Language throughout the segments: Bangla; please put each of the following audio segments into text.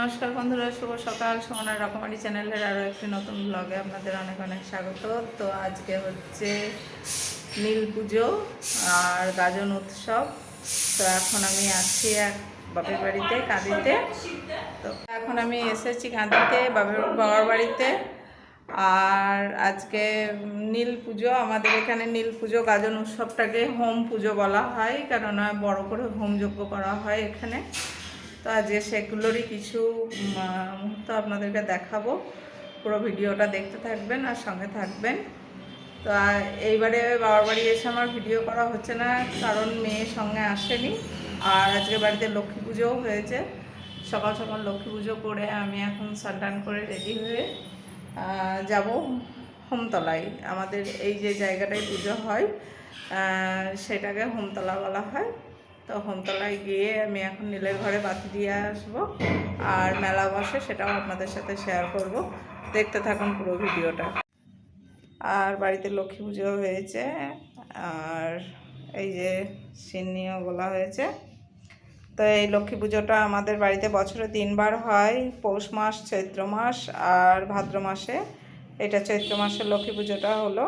নমস্কার বন্ধুরা, শুভ সকাল। সোনার রকমারি চ্যানেলের আরও একটি নতুন ব্লগে আপনাদের অনেক অনেক স্বাগত। তো আজকে হচ্ছে নীল পুজো আর গাজন উৎসব। তো এখন আমি আছি এক বাপের বাড়িতে কাঁদিতে। তো এখন আমি এসেছি কাঁদিতে বাবার বাড়িতে। আর আজকে নীল পুজো, আমাদের এখানে নীল পুজো গাজন উৎসবটাকে হোম পুজো বলা হয়, কেননা বড় করে হোম যজ্ঞ করা হয় এখানে। তো আজকে সেগুলোরই কিছু মুহূর্ত আপনাদেরকে দেখাবো। পুরো ভিডিওটা দেখতে থাকবেন আর সঙ্গে থাকবেন। তো এইবারে বাবার বাড়ি এসে আমার ভিডিও করা হচ্ছে না, কারণ মেয়ের সঙ্গে আসেনি। আর আজকে বাড়িতে লক্ষ্মী পুজোও হয়েছে। সকাল সকাল লক্ষ্মী পুজো করে আমি এখন স্নান করে রেডি হয়ে যাব হোমতলায়। আমাদের এই যে জায়গাটায় পুজো হয় সেটাকে হোমতলা বলা হয়। তো হোমতলায় গিয়ে আমি এখন নীলের ঘরে বাতি দিয়ে আসবো, আর মেলা বসে সেটাও আপনাদের সাথে শেয়ার করব। দেখতে থাকুন পুরো ভিডিওটা। আর বাড়িতে লক্ষ্মী পুজো হয়েছে, আর এই যে সিন্নিও বলা হয়েছে। তো এই লক্ষ্মী পুজোটা আমাদের বাড়িতে বছরে 3বার হয়, পৌষ মাস, চৈত্র মাস আর ভাদ্র মাসে। এটা চৈত্র মাসের লক্ষ্মী পুজোটা হলো।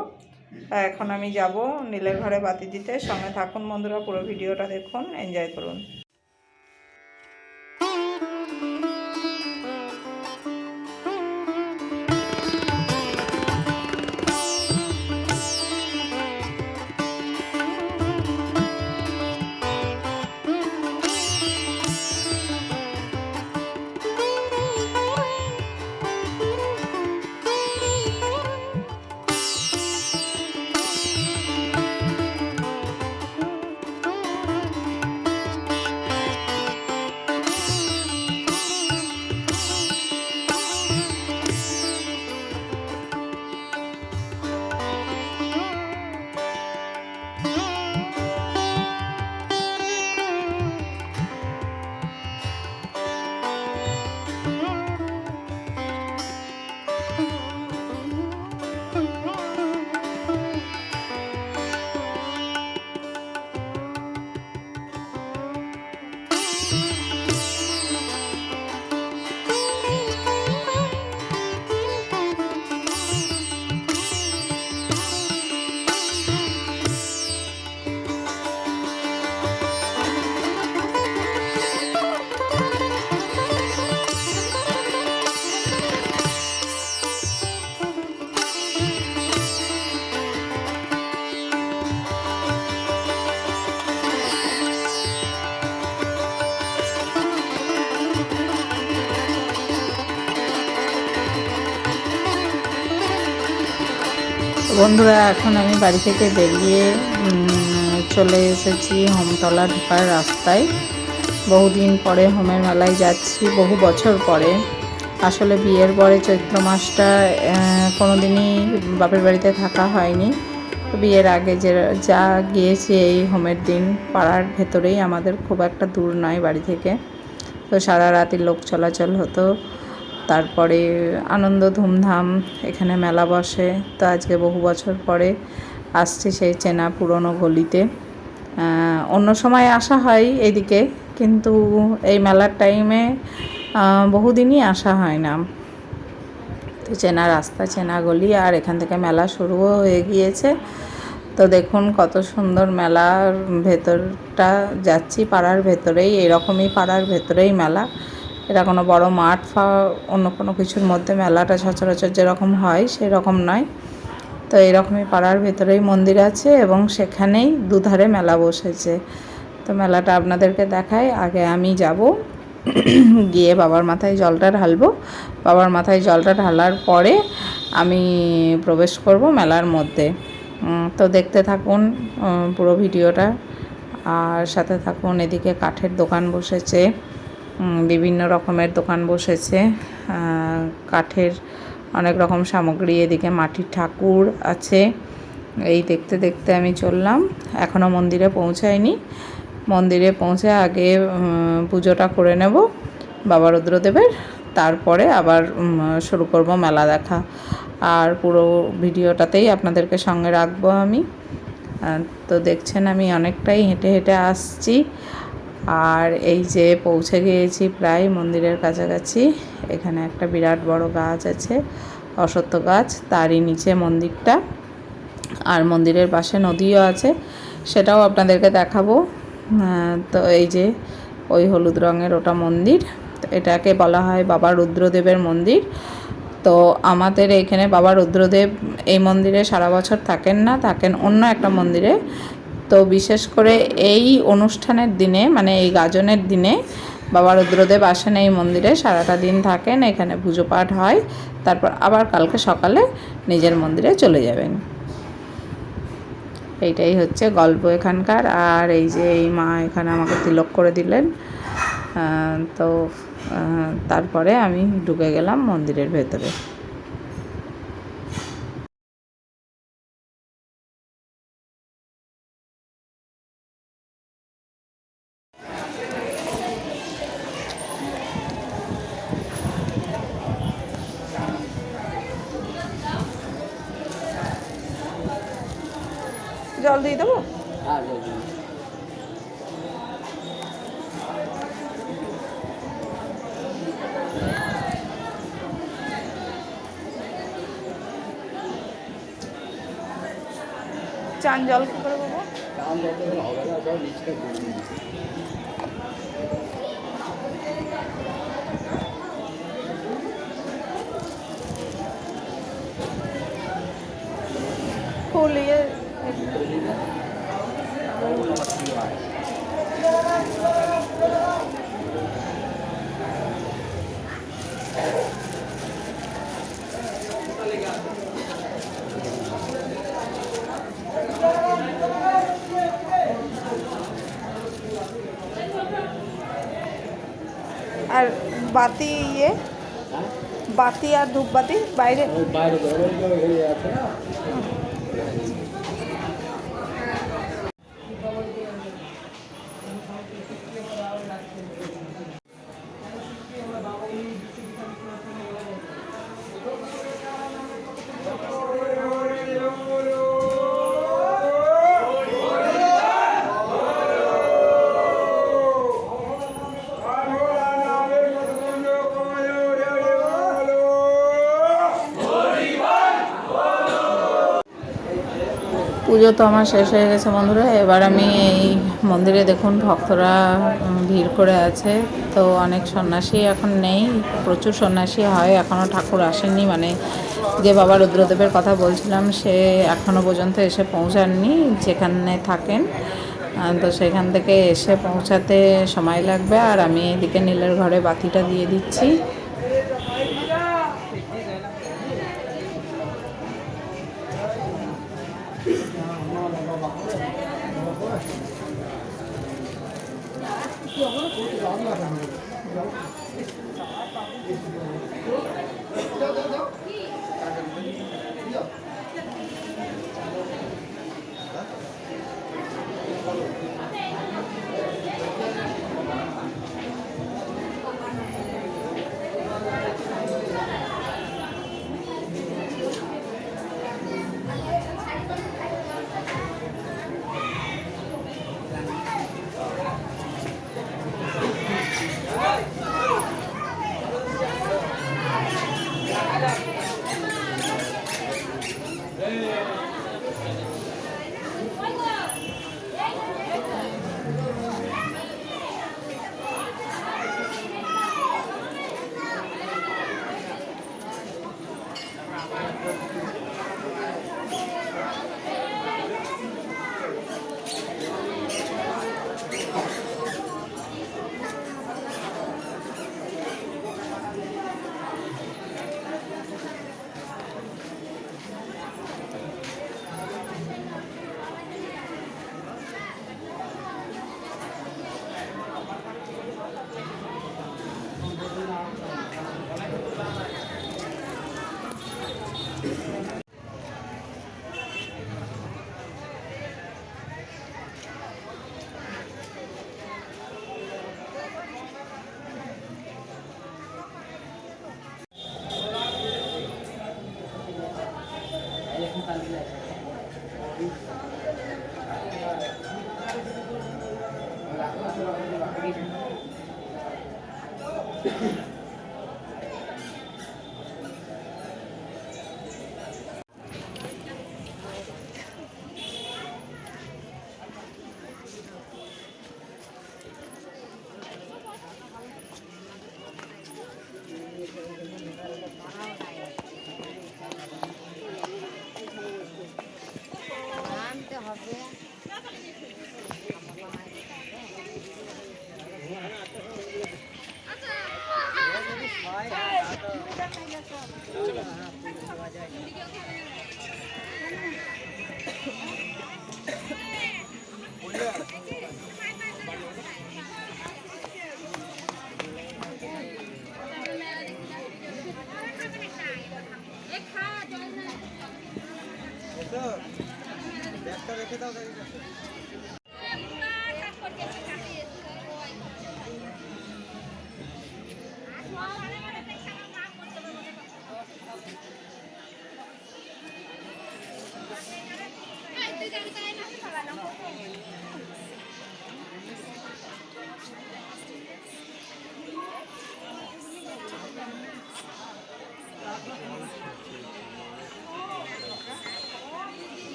এখন আমি যাব নীলের ঘরে বাতি দিতে। সঙ্গে থাকুন বন্ধুরা, পুরো ভিডিওটা দেখুন, এনজয় করুন। বন্ধুরা, এখন আমি বাড়ি থেকে বেরিয়ে চলে এসেছি হোমতলা ঢোকার রাস্তায়। বহুদিন পরে হোমের মেলায় যাচ্ছি, বহু বছর পরে। আসলে বিয়ের পরে চৈত্র মাসটা কোনো দিনই বাপের বাড়িতে থাকা হয়নি। বিয়ের আগে যা গিয়েছি এই হোমের দিন পাড়ার ভেতরেই, আমাদের খুব একটা দূর নয় বাড়ি থেকে। তো সারা রাতি লোক চলাচল হতো, তারপরে আনন্দ ধুমধাম এখানে মেলা বসে। তো আজকে বহু বছর পরে আসছি সেই চেনা পুরনো গলিতে। অন্য সময় আসা হয় এদিকে, কিন্তু এই মেলার টাইমে বহুদিনই আসা হয় না। তো চেনা রাস্তা, চেনা গলি, আর এখান থেকে মেলা শুরুও হয়ে গিয়েছে। তো দেখুন কত সুন্দর মেলার ভেতরটা। যাচ্ছি পাড়ার ভেতরেই, এরকমই পাড়ার ভেতরেই মেলা। এটা কোনো বড় মাঠ অন্য কোনো কিছুর মধ্যে মেলাটা সচরাচর যেরকম হয় সেরকম নয়। তো এরকমই পাড়ার ভেতরেই মন্দির আছে এবং সেখানেই দুধারে মেলা বসেছে। তো মেলাটা আপনাদেরকে দেখাই। আগে আমি যাব, গিয়ে বাবার মাথায় জলটা ঢালবো। বাবার মাথায় জলটা ঢালার পরে আমি প্রবেশ করব মেলার মধ্যে। তো দেখতে থাকুন পুরো ভিডিওটা, আর সাথে থাকুন। এদিকে কাঠের দোকান বসেছে, বিভিন্ন রকমের দোকান বসেছে, কাঠের অনেক রকম সামগ্রী। এদিকে মাটির ঠাকুর আছে। এই দেখতে দেখতে আমি চললাম, এখনও মন্দিরে পৌঁছাইনি। মন্দিরে পৌঁছে আগে পুজোটা করে নেব বাবা রুদ্রদেবের, তারপরে আবার শুরু করব মেলা দেখা। আর পুরো ভিডিওটাতেই আপনাদেরকে সঙ্গে রাখবো আমি। তো দেখছেন আমি অনেকটাই হেঁটে হেঁটে আসছি। আর এই যে পৌঁছে গিয়েছি প্রায় মন্দিরের কাছাকাছি। এখানে একটা বিরাট বড় গাছ আছে, অশ্বত্থ গাছ, তারই নিচে মন্দিরটা। আর মন্দিরের পাশে নদীও আছে, সেটাও আপনাদেরকে দেখাবো। তো এই যে ওই হলুদ রঙের ওটা মন্দির, এটাকে বলা হয় বাবা রুদ্রদেবের মন্দির। তো আমাদের এইখানে বাবা রুদ্রদেব এই মন্দিরে সারা বছর থাকেন না, থাকেন অন্য একটা মন্দিরে। তো বিশেষ করে এই অনুষ্ঠানের দিনে, মানে এই গাজনের দিনে বাবা রুদ্রদেব আসেন এই মন্দিরে, সারাটা দিন থাকেন, এখানে পুজো পাঠ হয়, তারপর আবার কালকে সকালে নিজের মন্দিরে চলে যাবেন। এইটাই হচ্ছে গল্প এখানকার। আর এই যে এই মা এখানে আমাকে তিলক করে দিলেন। তো তারপরে আমি ঢুকে গেলাম মন্দিরের ভেতরে। জল দিয়ে দেবো? চান জল কী করে বাবু? ফুল ইয়ে আর বাতি ইয়ে বাতি আর ধূপবাতি বাইরে। পুজো তো আমার শেষ হয়ে গেছে বন্ধুরা। এবার আমি এই মন্দিরে দেখুন ভক্তরা ভিড় করে আছে। তো অনেক সন্ন্যাসী এখন নেই, প্রচুর সন্ন্যাসী হয়, এখনও ঠাকুর আসেননি। মানে যে বাবা রুদ্রদেবের কথা বলছিলাম সে এখনও পর্যন্ত এসে পৌঁছাননি যেখানে থাকেন। তো সেখান থেকে এসে পৌঁছাতে সময় লাগবে। আর আমি এদিকে নীলের ঘরে বাতিটা দিয়ে দিচ্ছি।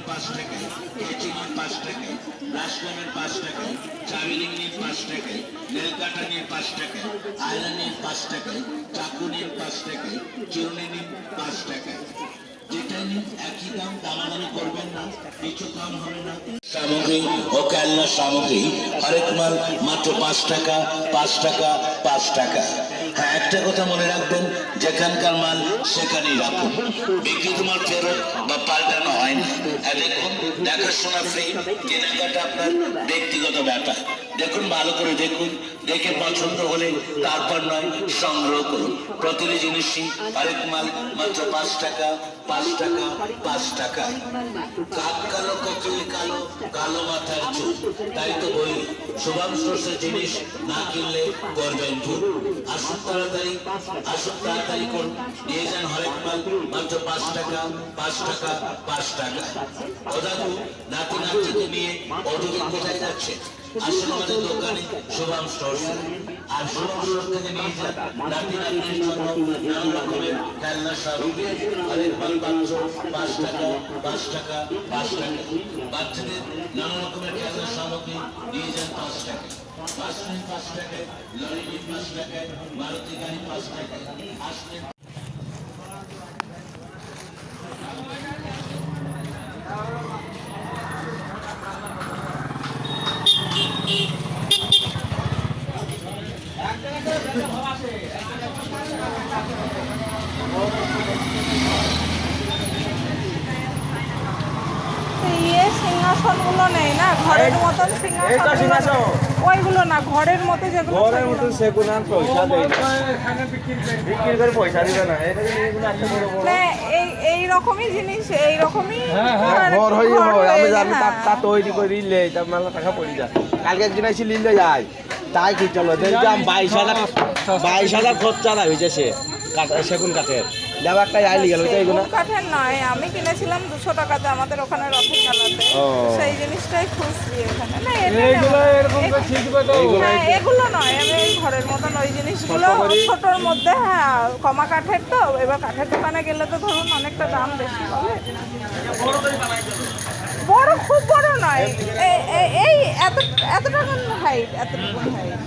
5 টাকায়, কেচিনির 5 টাকায়, রাসলামের 5 টাকায়, চাবিলিংনির 5 টাকায়, নেলকাটানির 5 টাকায়, আয়রনের 5 টাকায়, চাকুনির 5 টাকায়, চিরুনির 5 টাকায়। যেটাই নিন একই দাম, দামাদামি করবেন না, কিছু কম হবে না। সামগ্রী ও খেলনার সামগ্রী হরেক মাল মাত্র 5 টাকা, 5 টাকা, 5 টাকা। হ্যাঁ, একটা কথা মনে রাখবেন, যেখানকার মাল সেখানেই রাখুন। বিক্রিত মাল ফেরত বা পাল্টানো হয় না। হ্যাঁ দেখুন, দেখাশোনা ফ্রি, কেনাকাটা আপনার ব্যক্তিগত ব্যাপার। দেখুন, ভালো করে দেখুন, দেখে পছন্দ হলে তারপর নয় সংগ্রহ করুন। প্রতিটি জিনিসই হরেক মাল মাত্র 5 টাকা, 5 টাকা, 5 টাকা। কাক কালো, কোকিল কালো, কালো মাথার চুল, তাই তো বলি শুভাংশ স্টোর্সের জিনিস না কিনলে করবেন ভুল। আসুন তাড়াতাড়ি করুন, নিয়ে যান হরেক মাল মাত্র 5 টাকা, 5 টাকা, 5 টাকা। ও দাদু, নাতি নাতিকে নিয়ে ওদিকে কোথায় যাচ্ছে? আসুন আমাদের দোকানে শুভাংশ স্টোর্স। আর শুভাংশ স্টোর থেকে নিয়ে যান নাতি নাতির জন্য নানা রকমের খেলনা সামগ্রী। হরেক মাল মাত্র 5 টাকা, 5 টাকা, 5 টাকা। বাচ্চাদের নানা রকমের খেলনা সামগ্রী নিয়ে যান 5 টাকা। বাস নিন 5 টাকায়, লরি নিন 5 টাকায়, মারুতি গাড়ি 5 টাকায়। আসলেন সিংহাসনগুলো নেই না, ঘরের মতন সিংহাসন, ওইগুলো না, ঘরের মতো যেগুলো ঘরের মতন সেগুলো আর পয়সা দেয় না, বিক্রি করে পয়সা দিবে না। এটা এগুলো একটা বড় বড় এই রকমই জিনিস, এই রকমই ঘর হয়ে হয়। আমি জানি তা তৈরি করে নিলে তার মেলা টাকা পড়ে যায়। কালকে একদিন এসে নিলে যায়, তাই কি চলো দেখলাম 22,000 খরচা হয়েছে সে সেগুন কাঠের। দেব একটা আইলি গেল এইগুলো কাঠের নয়, আমি কিনেছিলাম 200 টাকাতে আমাদের ওখানে রথের মেলাতে, সেই জিনিসটাই খুঁজছি এখানে। না এগুলো নয়, আমি ঘরের মতন ওই জিনিসগুলো ছোটোর মধ্যে, হ্যাঁ কমা কাঠের তো। এবার কাঠের দোকানে গেলে তো ধরুন অনেকটা দাম বেশি হবে। বড়, খুব বড় নয়, এই এতটা হাইট, এতটুকু হাইট।